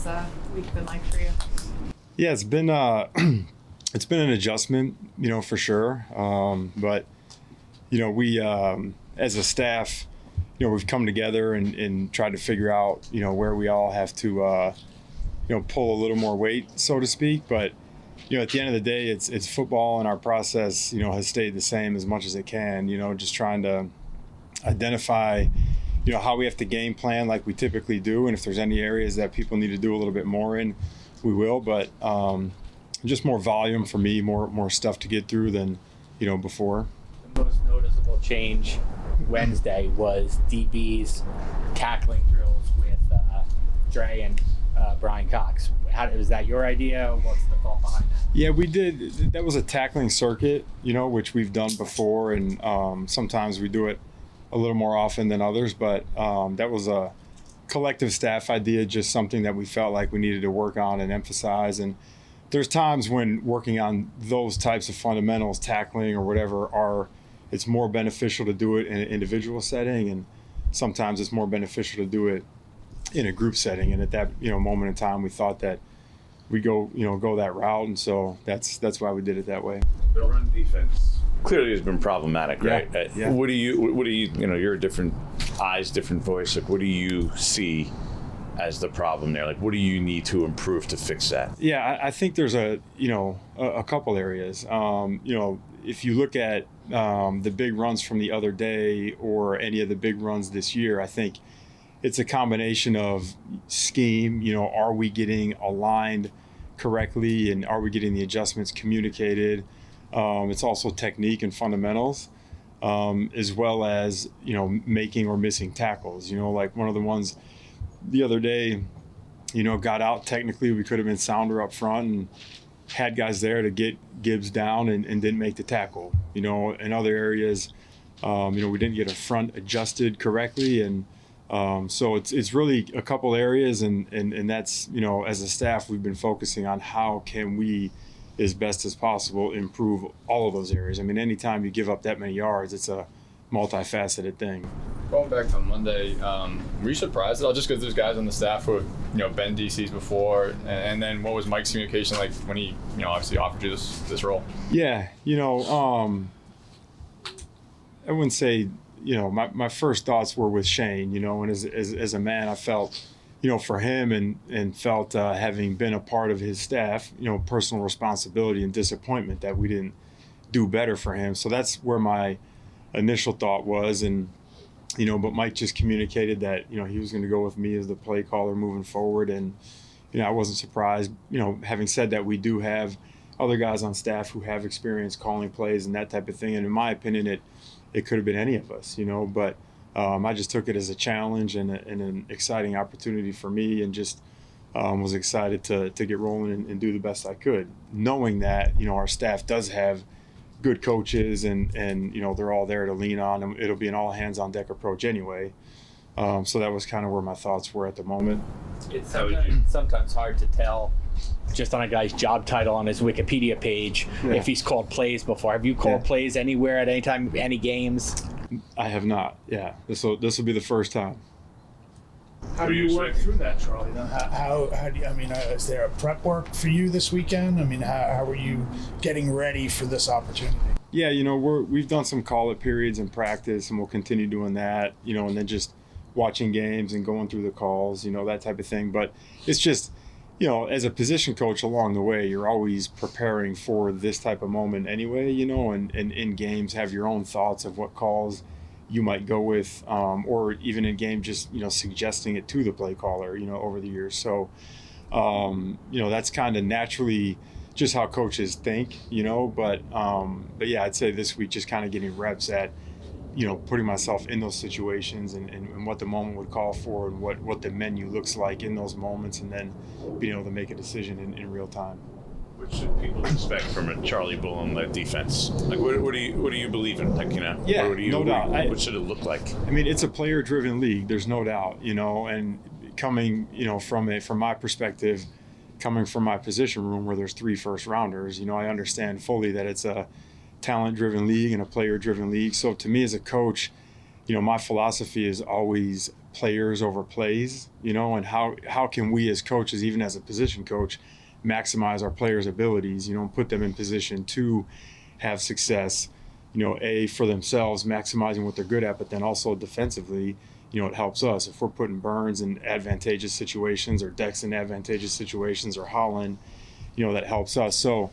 this week been like for you? Yeah, it's been it's been an adjustment, for sure. But we as a staff, we've come together and tried to figure out, where we all have to, pull a little more weight, so to speak. But at the end of the day, it's football, and our process, has stayed the same as much as it can. Just trying to identify, how we have to game plan like we typically do, and if there's any areas that people need to do a little bit more in, we will. But just more volume for me, more stuff to get through than before. The most noticeable change Wednesday was DB's tackling drills with Dre and Brian Cox. Was that your idea? What's the thought behind that? Yeah, we did. That was a tackling circuit, which we've done before, and sometimes we do it a little more often than others. But that was a collective staff idea, just something that we felt like we needed to work on and emphasize. And there's times when working on those types of fundamentals, tackling or whatever, it's more beneficial to do it in an individual setting, and sometimes it's more beneficial to do it in a group setting. And at that moment in time, we thought that we go that route, and so that's why we did it that way. The run defense clearly has been problematic, right? Yeah. What do you you're a different eyes, different voice. Like, what do you see as the problem there? Like, what do you need to improve to fix that? Yeah, I think there's a couple areas. If you look at the big runs from the other day or any of the big runs this year, I think it's a combination of scheme. Are we getting aligned correctly, and are we getting the adjustments communicated? It's also technique and fundamentals, as well as making or missing tackles. Like one of the ones the other day, got out technically. We could have been sounder up front and had guys there to get Gibbs down and didn't make the tackle. In other areas, we didn't get a front adjusted correctly, and so it's really a couple areas, and that's as a staff we've been focusing on how can we, as best as possible, improve all of those areas. I mean, anytime you give up that many yards, it's a multifaceted thing. Going back to Monday, were you surprised at all? Just because there's guys on the staff who have been DCs before, and then what was Mike's communication like when he obviously offered you this role? Yeah, I wouldn't say my first thoughts were with Shane. And as a man, I felt for him and felt having been a part of his staff, personal responsibility and disappointment that we didn't do better for him. So that's where my initial thought was, and but Mike just communicated that he was going to go with me as the play caller moving forward, and I wasn't surprised. Having said that, we do have other guys on staff who have experience calling plays and that type of thing, and in my opinion, it could have been any of us, but I just took it as a challenge and an exciting opportunity for me, and just was excited to get rolling and do the best I could, knowing that our staff does have good coaches and they're all there to lean on, and it'll be an all hands on deck approach anyway. So that was kind of where my thoughts were at the moment. It's sometimes hard to tell just on a guy's job title on his Wikipedia page if he's called plays before. Have you called plays anywhere at any time, any games? I have not. Yeah, this will be the first time. How do you work through that, Charlie? How do you, is there a prep work for you this weekend? How are you getting ready for this opportunity? Yeah, we've done some call-up periods in practice, and we'll continue doing that, and then just watching games and going through the calls, that type of thing. But it's just, as a position coach along the way, you're always preparing for this type of moment anyway, and in games have your own thoughts of what calls you might go with, or even in game, just, suggesting it to the play caller, over the years. So, that's kind of naturally just how coaches think, but yeah, I'd say this week just kind of getting reps at, putting myself in those situations and what the moment would call for, and what the menu looks like in those moments, and then being able to make a decision in real time. What should people expect from a Charlie Bullen-led defense? Like, what do you believe in? Like, Yeah, no doubt. What should it look like? It's a player-driven league. There's no doubt, and coming, from my perspective, coming from my position room where there's 3 first-rounders, I understand fully that it's a talent-driven league and a player-driven league. So to me as a coach, my philosophy is always players over plays, and how can we as coaches, even as a position coach, maximize our players' abilities, and put them in position to have success, for themselves, maximizing what they're good at, but then also defensively, it helps us. If we're putting Burns in advantageous situations or Dex in advantageous situations or Holland, that helps us. So,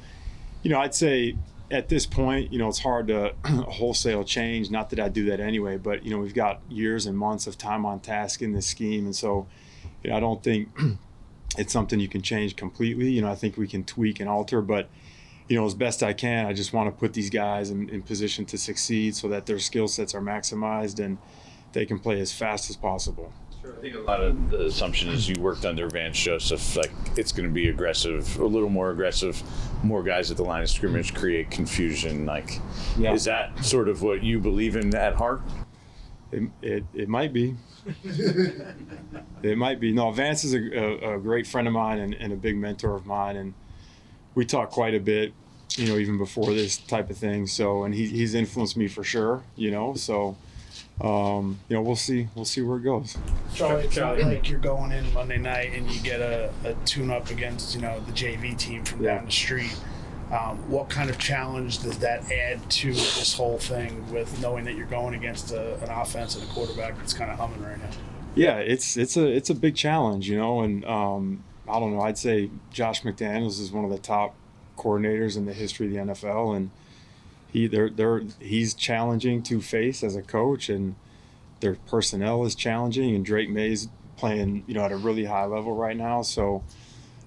I'd say at this point, it's hard to wholesale change. Not that I do that anyway, but, we've got years and months of time on task in this scheme. And so, I don't think it's something you can change completely. I think we can tweak and alter, but, as best I can, I just want to put these guys in position to succeed so that their skill sets are maximized and they can play as fast as possible. Sure. I think a lot of the assumption is you worked under Vance Joseph, like it's going to be aggressive, a little more aggressive, more guys at the line of scrimmage, create confusion. Is that sort of what you believe in at heart? It might be. It might be. No, Vance is a great friend of mine and a big mentor of mine, and we talk quite a bit, even before this type of thing. So, and he's influenced me for sure, so. We'll see where it goes. Charlie, it's not like you're going in Monday night and you get a tune-up against, the JV team from down the street. What kind of challenge does that add to this whole thing with knowing that you're going against an offense and a quarterback that's kind of humming right now? Yeah, it's a big challenge, and I don't know. I'd say Josh McDaniels is one of the top coordinators in the history of the NFL, and he's challenging to face as a coach, and their personnel is challenging, and Drake May's playing at a really high level right now. So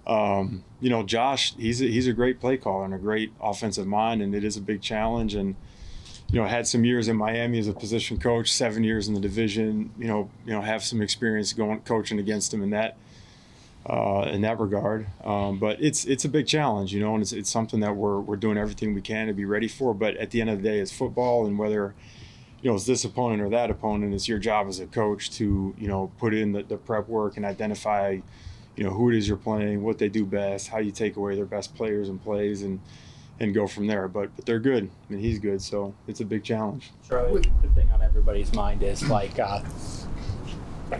Josh, he's a great play caller and a great offensive mind, and it is a big challenge. And had some years in Miami as a position coach, 7 years in the division, have some experience coaching against him in that regard. But it's a big challenge, and it's something that we're doing everything we can to be ready for. But at the end of the day, it's football, and whether it's this opponent or that opponent, it's your job as a coach to put in the prep work and identify who it is you're playing, what they do best, how you take away their best players and plays, and go from there. But they're good. I mean, he's good, so it's a big challenge. Charlie, the thing on everybody's mind is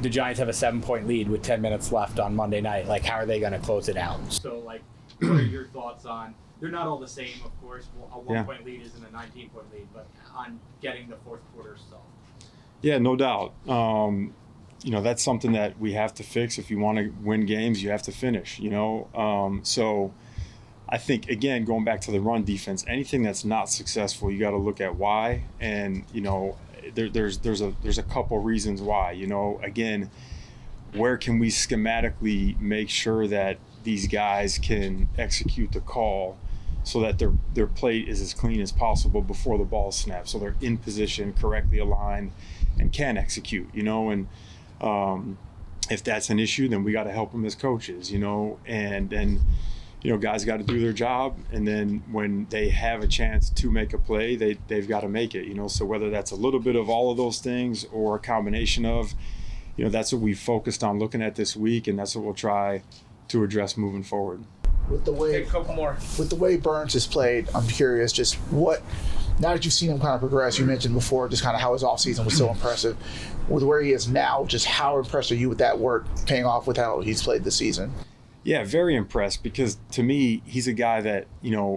the Giants have a 7-point lead with 10 minutes left on Monday night. How are they going to close it out? So, what are your thoughts on? They're not all the same, of course. A 1-point lead isn't a 19-point lead, but on getting the fourth quarter solved. Yeah, no doubt. That's something that we have to fix. If you want to win games, you have to finish. So I think, again, going back to the run defense, anything that's not successful, you got to look at why. And there's a couple reasons why. Again, where can we schematically make sure that these guys can execute the call so that their plate is as clean as possible before the ball snaps, so they're in position, correctly aligned, and can execute. And if that's an issue, then we got to help them as coaches. And then guys got to do their job, and then when they have a chance to make a play, they've got to make it. So whether that's a little bit of all of those things or a combination of, that's what we focused on looking at this week, and that's what we'll try to address moving forward. With the way Burns has played, I'm curious, just now that you've seen him kind of progress, you mentioned before just kind of how his offseason was so impressive. With where he is now, just how impressed are you with that work paying off with how he's played this season? Yeah, very impressed, because to me, he's a guy that,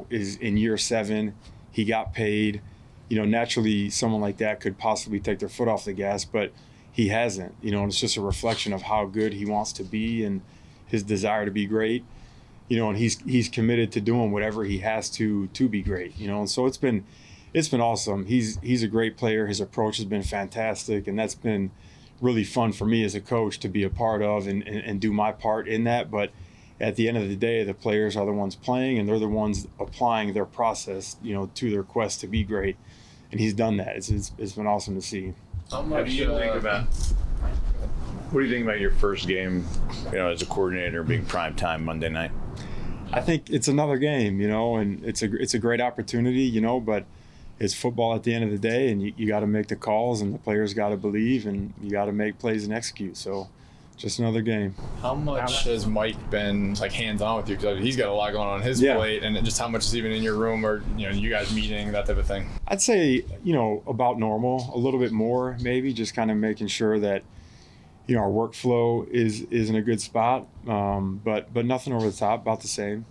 is in year 7. He got paid. Naturally, someone like that could possibly take their foot off the gas, but he hasn't. And it's just a reflection of how good he wants to be and his desire to be great. And he's committed to doing whatever he has to be great. And so it's been awesome. He's a great player. His approach has been fantastic, and that's been really fun for me as a coach to be a part of and do my part in that. But at the end of the day, the players are the ones playing, and they're the ones applying their process, to their quest to be great. And he's done that. It's been awesome to see. What do you think about your first game, as a coordinator, being primetime Monday night? I think it's another game, and it's a great opportunity, but it's football at the end of the day, and you got to make the calls, and the players got to believe, and you got to make plays and execute. So just another game. How much has Mike been hands-on with you? Because he's got a lot going on his plate, and just how much is even in your room, or you guys meeting, that type of thing? I'd say about normal, a little bit more maybe, just kind of making sure that our workflow is in a good spot, but nothing over the top, about the same.